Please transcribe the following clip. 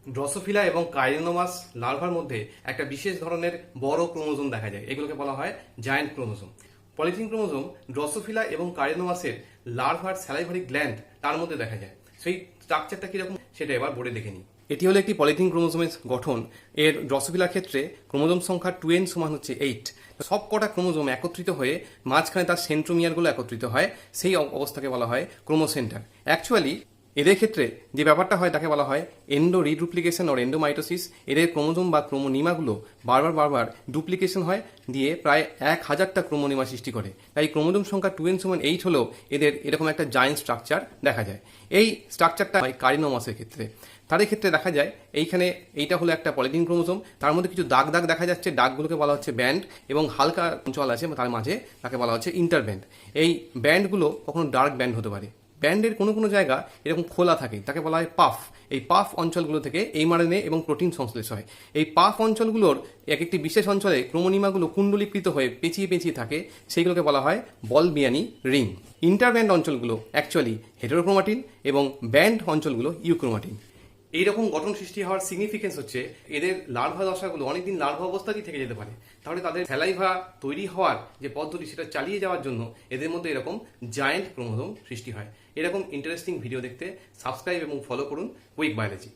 Drosophila এবং কাইনোমাস লার্ভার মধ্যে একটা বিশেষ ধরনের বড় ক্রোমোজোম দেখা যায়। এগুলোকে বলা হয় giant chromosome. Polythene chromosome Drosophila এবং কাইনোমাসের লার্ভার স্যালাইভারি গ্ল্যান্ড তার মধ্যে দেখা যায়। সেই স্ট্রাকচারটা কিরকম সেটা এবার বোর্ডে দেখে নিই। এটি হলো একটি পলিথিন ক্রোমোজোমের গঠন। এর ড্রসোফিলার ক্ষেত্রে ক্রোমোজোম সংখ্যা 2n সমান হচ্ছে 8। সব কটা ক্রোমোজোম একত্রিত হয়ে মাঝখানে তার সেন্ট্রোমিয়ারগুলো একত্রিত হয়, সেই অবস্থাকে বলা হয় ক্রোমোসেন্টার। অ্যাকচুয়ালি এদের ক্ষেত্রে যে ব্যাপারটা হয় তাকে বলা হয় এন্ডো রিডুপ্লিকেশন অর এন্ডোমাইটোসিস। এদের ক্রোমোজোম বা ক্রোমোনিমাগুলো বারবার ডুপ্লিকেশন হয়, দিয়ে প্রায় 1000টা ক্রোমোনিমা সৃষ্টি করে। তাই ক্রোমোজোম সংখ্যা 2n সমান 8 হলেও এদের এরকম একটা জায়েন্ট স্ট্রাকচার দেখা যায়। এই স্ট্রাকচারটা হয় কারিনোমাসের ক্ষেত্রে। তাদের ক্ষেত্রে দেখা যায় এইখানে এইটা হলো একটা পলিথিন ক্রোমোজোম, তার মধ্যে কিছু দাগ দাগ দেখা যাচ্ছে। দাগগুলোকে বলা হচ্ছে ব্যান্ড, এবং হালকা অঞ্চল আছে তার মাঝে, তাকে বলা হচ্ছে ইন্টারব্যান্ড। এই ব্যান্ডগুলো কখনো ডার্ক ব্যান্ড হতে পারে। ব্যান্ডের কোনো জায়গা এরকম খোলা থাকে, তাকে বলা হয় পাফ। এই পাফ অঞ্চলগুলো থেকে এমআরএনএ এবং প্রোটিন সংশ্লেষ হয়। এই পাফ অঞ্চলগুলোর এক একটি বিশেষ অঞ্চলে ক্রোমোনিমাগুলো কুণ্ডলীকৃত হয়ে পেঁচিয়ে থাকে, সেইগুলোকে বলা হয় বল বিয়ানি রিং। ইন্টারব্যান্ড অঞ্চলগুলো অ্যাকচুয়ালি হেটেরোক্রোমাটিন এবং ব্যান্ড অঞ্চলগুলো ইউক্রোমাটিন। এইরকম গঠন সৃষ্টি হওয়ার সিগনিফিকেন্স হচ্ছে এদের লার্ভা দশাগুলো অনেকদিন লার্ভা অবস্থাতেই থেকে যেতে পারে। তাহলে তাদের স্যালাইভা তৈরি হওয়ার যে পদ্ধতি সেটা চালিয়ে যাওয়ার জন্য এদের মধ্যে এরকম জায়ান্ট ক্রোমোজোম সৃষ্টি হয়। এরকম ইন্টারেস্টিং ভিডিও দেখতে সাবস্ক্রাইব এবং ফলো করুন কুইক বায়োলজি।